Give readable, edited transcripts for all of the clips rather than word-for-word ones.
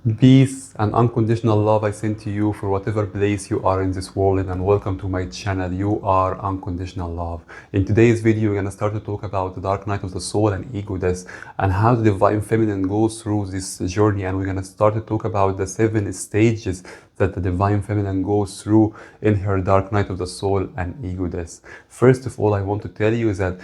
Peace and unconditional love I send to you for whatever place you are in this world, and welcome to my channel. You are unconditional love. In today's video, we're gonna start to talk about the dark night of the soul and ego death, and how the divine feminine goes through this journey. And we're gonna start to talk about the 7 stages that the divine feminine goes through in her dark night of the soul and ego death. First of all, I want to tell you is that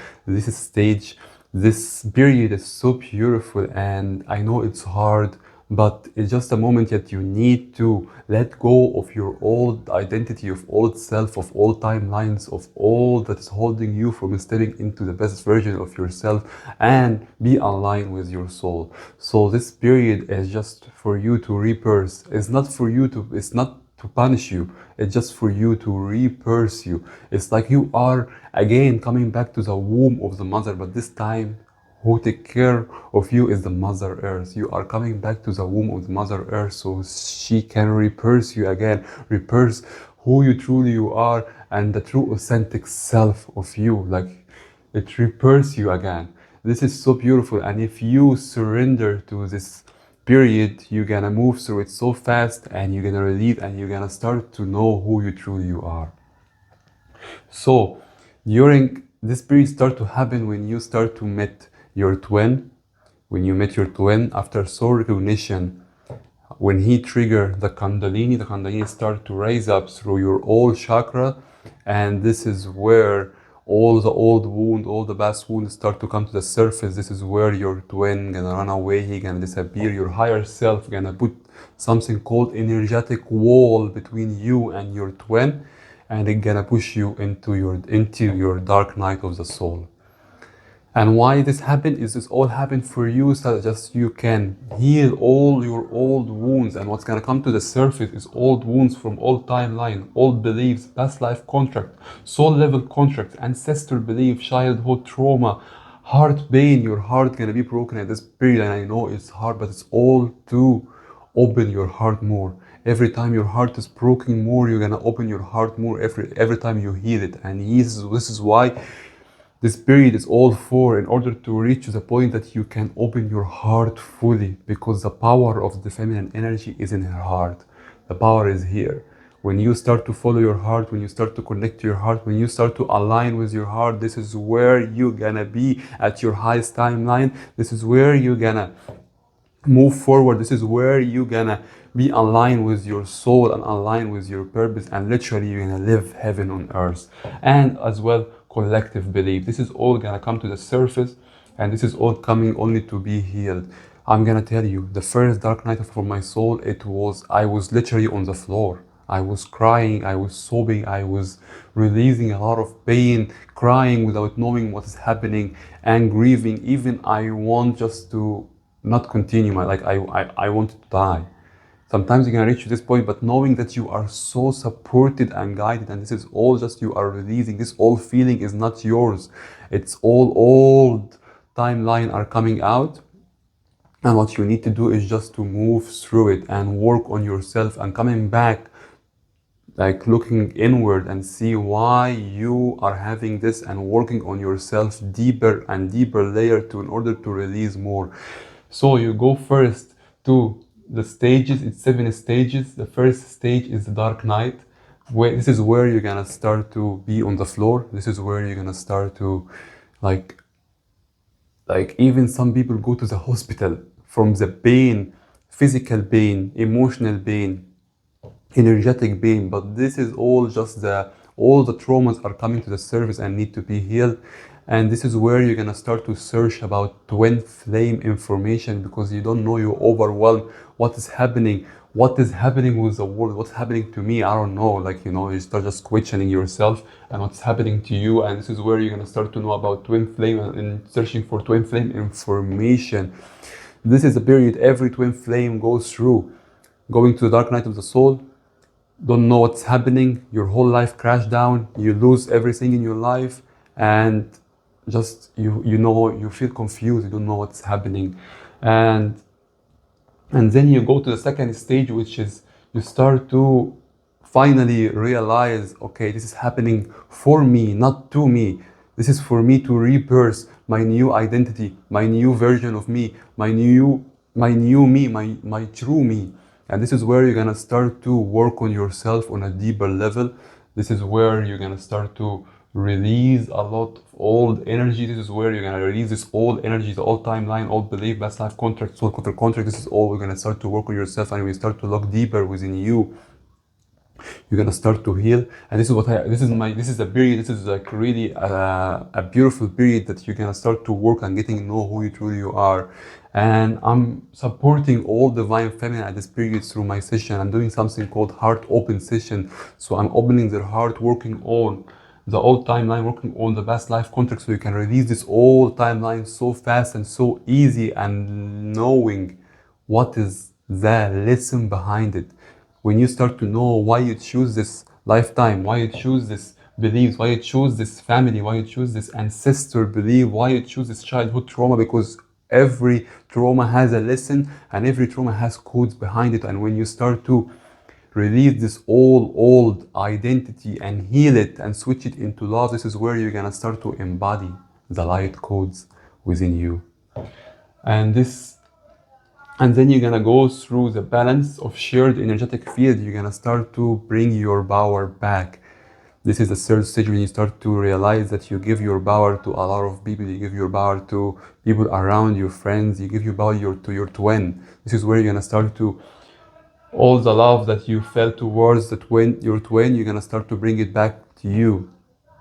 this period is so beautiful, and I know it's hard, but it's just a moment that you need to let go of your old identity, of old self, of old timelines, of all that is holding you from stepping into the best version of yourself and be aligned with your soul. So this period is just for you to rebirth. It's not to punish you. It's just for you to rebirth you. It's like you are again coming back to the womb of the mother, but this time who take care of you is the Mother Earth. You are coming back to the womb of the Mother Earth so she can rebirth you again, rebirth who you truly you are and the true authentic self of you. Like it rebirths you again. This is so beautiful, and if you surrender to this period, you're gonna move through it so fast, and you're gonna relieve, and you're gonna start to know who you truly you are. So during this period start to happen when you start to meet your twin. When you met your twin after soul recognition, when he triggered the Kundalini start to raise up through your old chakra, and this is where all the old wound, all the past wounds start to come to the surface. This is where your twin gonna run away, he gonna disappear. Your higher self gonna put something called energetic wall between you and your twin, and it gonna push you into your dark night of the soul. And why this happened is this all happened for you so that just you can heal all your old wounds. And what's gonna come to the surface is old wounds from old timeline, old beliefs, past life contract, soul level contracts, ancestor belief, childhood trauma, heart pain. Your heart gonna be broken at this period, and I know it's hard, but it's all to open your heart more. Every time your heart is broken more, you're gonna open your heart more every time you heal it. And this is why this period is all for, in order to reach the point that you can open your heart fully, because the power of the feminine energy is in her heart. The power is here. When you start to follow your heart, when you start to connect to your heart, when you start to align with your heart, this is where you're gonna be at your highest timeline. This is where you're gonna move forward. This is where you're gonna be aligned with your soul and align with your purpose, and literally you're gonna live heaven on earth. And as well, collective belief. This is all gonna come to the surface, and this is all coming only to be healed. I'm gonna tell you, the first dark night for my soul, I was literally on the floor. I was crying, I was sobbing, I was releasing a lot of pain, crying without knowing what is happening, and grieving. Even I want just to not continue my like I wanted to die. Sometimes you're gonna reach to this point, but knowing that you are so supported and guided, and this is all just you are releasing. This old feeling is not yours. It's all old timeline are coming out, and what you need to do is just to move through it and work on yourself and coming back, like looking inward and see why you are having this, and working on yourself deeper and deeper layer to in order to release more. So you go first to the stages. It's 7 stages. The first stage is the dark night. This is where you're gonna start to be on the floor. This is where you're gonna start to like even some people go to the hospital from the pain, physical pain, emotional pain, energetic pain. But this is all just all the traumas are coming to the surface and need to be healed. And this is where you're gonna start to search about twin flame information, because you don't know, you're overwhelmed. What is happening with the world? What's happening to me? I don't know. Like, you start just questioning yourself and what's happening to you. And this is where you're gonna start to know about twin flame and searching for twin flame information. This is a period every twin flame goes through, going to the dark night of the soul. Don't know what's happening, your whole life crashed down, you lose everything in your life, and just you feel confused, you don't know what's happening. And then you go to the second stage, which is you start to finally realize, okay, this is happening for me, not to me. This is for me to rebirth my new identity, my new version of me, my new my new me, my true me. And this is where you're gonna start to work on yourself on a deeper level. This is where you're gonna start to release a lot of old energy. This is where you're gonna release this old energy, the old timeline, old belief, past life contract, soul contract. This is all we're gonna start to work on yourself, and we start to look deeper within you. You're gonna start to heal, and this is what this is a period. This is like really a beautiful period that you're gonna start to work on getting to know who you truly are. And I'm supporting all divine feminine at this period through my session. I'm doing something called heart open session. So I'm opening their heart, working on the old timeline, working on the past life contract, so you can release this old timeline so fast and so easy, and knowing what is the lesson behind it. When you start to know why you choose this lifetime, why you choose this beliefs, why you choose this family, why you choose this ancestor belief, why you choose this childhood trauma, because every trauma has a lesson and every trauma has codes behind it. And when you start to release this old identity and heal it and switch it into love, this is where you're gonna start to embody the light codes within you. And then you're gonna go through the balance of shared energetic field. You're gonna start to bring your power back. This is the third stage, when you start to realize that you give your power to a lot of people. You give your power to people around, your friends. You give your power to your twin. This is where you're gonna start to, all the love that you felt towards your twin, you're gonna start to bring it back to you.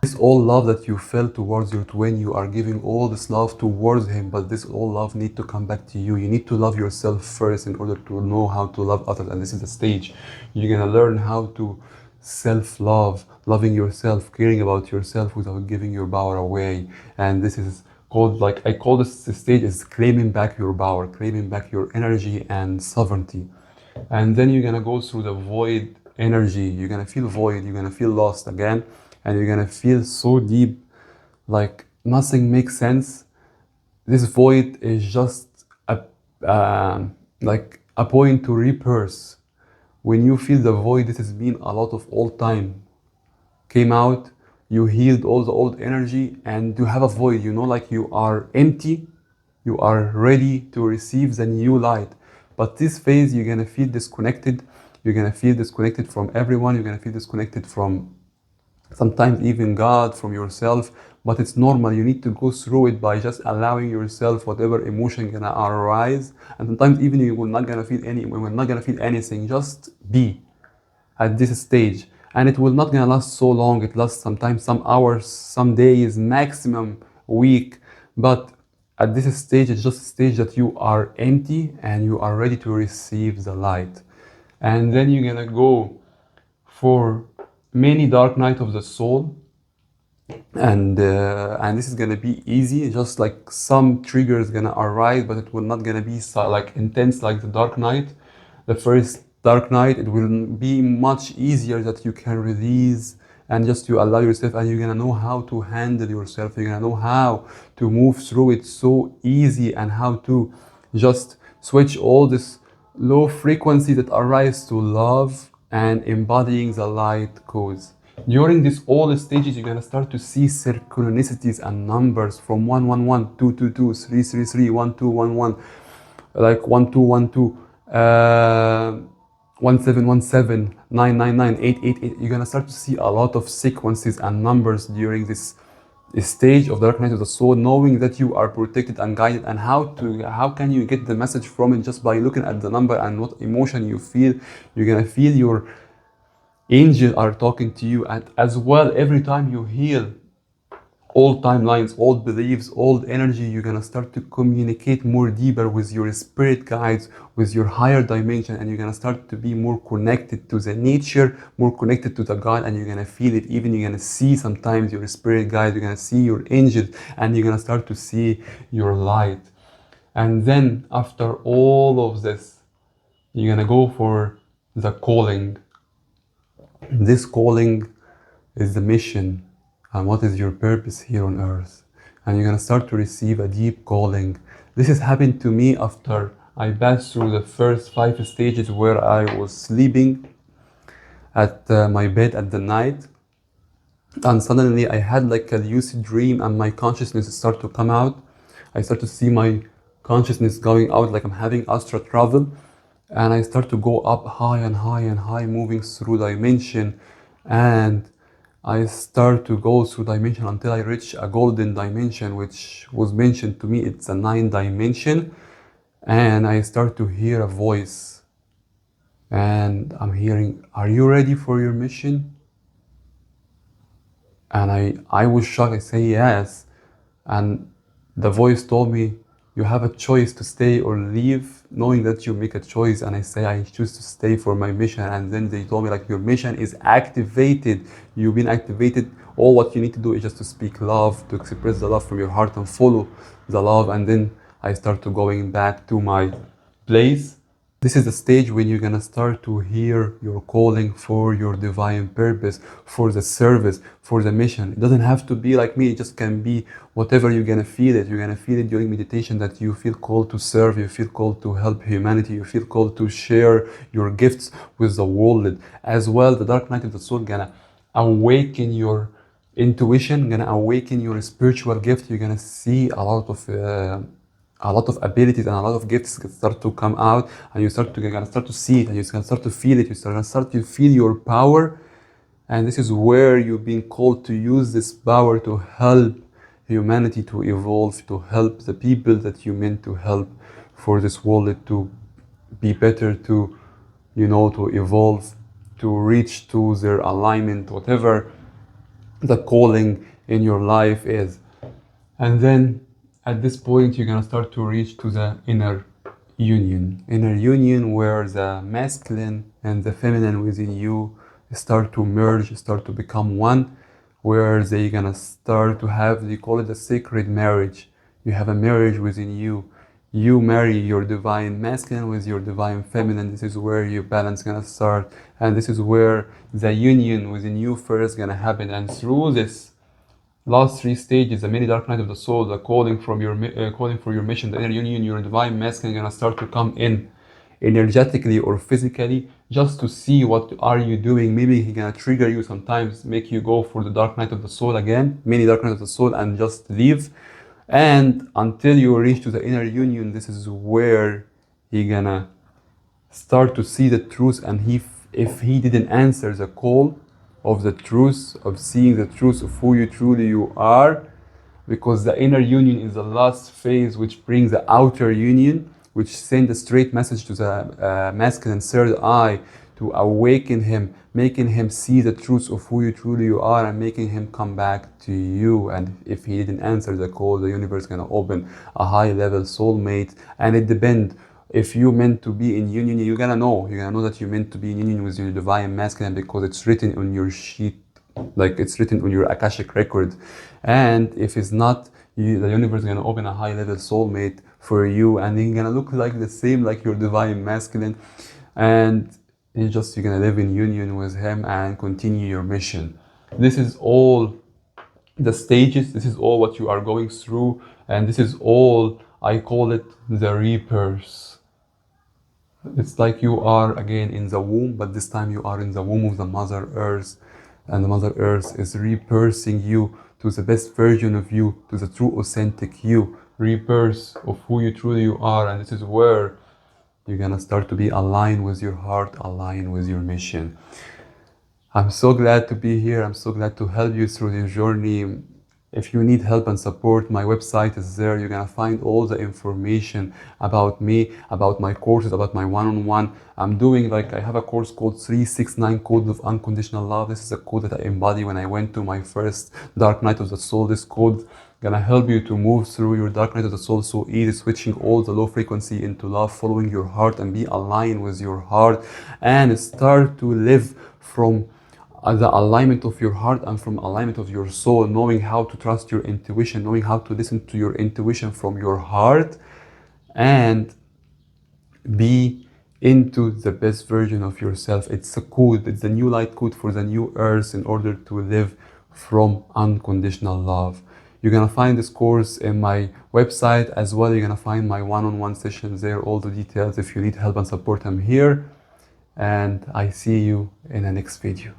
This all love that you felt towards your twin, you are giving all this love towards him, but this all love need to come back to you. You need to love yourself first in order to know how to love others. And this is the stage. You're gonna learn how to self-love, loving yourself, caring about yourself without giving your power away. And this is called, like, I call this stage is claiming back your power, claiming back your energy and sovereignty. And then you're gonna go through the void energy. You're gonna feel void, you're gonna feel lost again. And you're gonna feel so deep, like nothing makes sense. This void is just like a point to rebirth. When you feel the void, this has been a lot of old time came out, you healed all the old energy, and you have a void, you know, like you are empty, you are ready to receive the new light. But this phase, you're gonna feel disconnected. You're gonna feel disconnected from everyone. You're gonna feel disconnected from sometimes even God, from yourself. But it's normal. You need to go through it by just allowing yourself whatever emotion gonna arise. And sometimes even you will not gonna feel anything. Just be at this stage, and it will not gonna last so long. It lasts sometimes some hours, some days, maximum a week. But at this stage, it's just a stage that you are empty and you are ready to receive the light. And then you're gonna go for many dark night of the soul, and this is gonna be easy. Just like some triggers gonna arise, but it will not gonna be so like intense like the dark night. The first dark night, it will be much easier that you can release and just to allow yourself, and you're gonna know how to handle yourself. You're gonna know how to move through it so easy, and how to just switch all this low frequency that arise to love and embodying the light cause. During this all stages, you're gonna start to see synchronicities and numbers from 111, 222, 333, 1211, like 1212, 1717, 999, 888. You're gonna start to see a lot of sequences and numbers during this stage of dark night of the soul, knowing that you are protected and guided. And how can you get the message from it? Just by looking at the number and what emotion you feel. You're gonna feel your angels are talking to you. And as well, every time you heal old timelines, old beliefs, old energy, you're gonna start to communicate more deeper with your spirit guides, with your higher dimension, and you're gonna start to be more connected to the nature, more connected to the God, and you're gonna feel it. Even you're gonna see sometimes your spirit guides, you're gonna see your angels, and you're gonna start to see your light. And then after all of this, you're gonna go for the calling. This calling is the mission. And what is your purpose here on earth? And you're gonna start to receive a deep calling. This has happened to me after I passed through the first 5 stages, where I was sleeping at my bed at the night, and suddenly I had like a lucid dream, and my consciousness started to come out. I start to see my consciousness going out, like I'm having astral travel, and I start to go up high and high and high, moving through dimension, and I start to go through dimension until I reach a golden dimension, which was mentioned to me, it's a 9th dimension. And I start to hear a voice, and I'm hearing, "Are you ready for your mission?" And I was shocked. I say yes. And the voice told me, "You have a choice to stay or leave," knowing that you make a choice. And I say, "I choose to stay for my mission." And then they told me, like, "Your mission is activated. You've been activated. All what you need to do is just to speak love, to express the love from your heart and follow the love." And then I start to going back to my place. This is the stage when you're gonna start to hear your calling for your divine purpose, for the service, for the mission. It doesn't have to be like me, it just can be whatever you're gonna feel it. You're gonna feel it during meditation that you feel called to serve, you feel called to help humanity, you feel called to share your gifts with the world. As well, the dark night of the soul gonna awaken your intuition, gonna awaken your spiritual gift. You're gonna see a lot of abilities and a lot of gifts start to come out, and you're gonna start to see it, and you're gonna start to feel it. You're gonna start to feel your power, and this is where you're being called to use this power to help humanity to evolve, to help the people that you meant to help, for this world to be better, to to evolve, to reach to their alignment, whatever the calling in your life is. And then at this point, you're gonna start to reach to the inner union where the masculine and the feminine within you start to merge, start to become one, where they're gonna start to have, they call it a sacred marriage. You have a marriage within you. You marry your divine masculine with your divine feminine. This is where your balance gonna start, and this is where the union within you first gonna happen. And through this last 3 stages, the many dark night of the soul, the calling from your calling for your mission, the inner union, your divine masculine gonna start to come in energetically or physically, just to see what are you doing. Maybe he gonna trigger you sometimes, make you go for the dark night of the soul again, many dark night of the soul, and just leave. And until you reach to the inner union, this is where he gonna start to see the truth. And if he didn't answer the call of the truth, of seeing the truth of who you truly you are, because the inner union is the last phase which brings the outer union, which sends a straight message to the masculine third eye to awaken him, making him see the truth of who you truly you are, and making him come back to you. And if he didn't answer the call, the universe is gonna open a high level soulmate. And it depends. If you meant to be in union, you're gonna know that you're meant to be in union with your divine masculine, because it's written on your sheet, like it's written on your Akashic record. And if it's not, the universe is gonna open a high level soulmate for you, and he's gonna look like the same like your divine masculine, and you're gonna live in union with him and continue your mission. This is all the stages, this is all what you are going through, and this is all, I call it the rebirth. It's like you are again in the womb, but this time you are in the womb of the Mother Earth, and the Mother Earth is rebirthing you to the best version of you, to the true authentic you, rebirth of who you truly you are. And this is where you're gonna start to be aligned with your heart, aligned with your mission. I'm so glad to be here. I'm so glad to help you through this journey. If you need help and support, my website is there. You're gonna find all the information about me, about my courses, about my one-on-one. I'm doing, I have a course called 369 Code of Unconditional Love. This is a code that I embody when I went to my first Dark Night of the Soul. This code gonna help you to move through your dark night of the soul so easy, switching all the low frequency into love, following your heart and be aligned with your heart, and start to live from the alignment of your heart and from alignment of your soul, knowing how to trust your intuition, knowing how to listen to your intuition from your heart, and be into the best version of yourself. It's a code, it's the new light code for the new earth in order to live from unconditional love. You're gonna find this course in my website as well. You're gonna find my one-on-one sessions there, all the details. If you need help and support, I'm here, and I see you in the next video.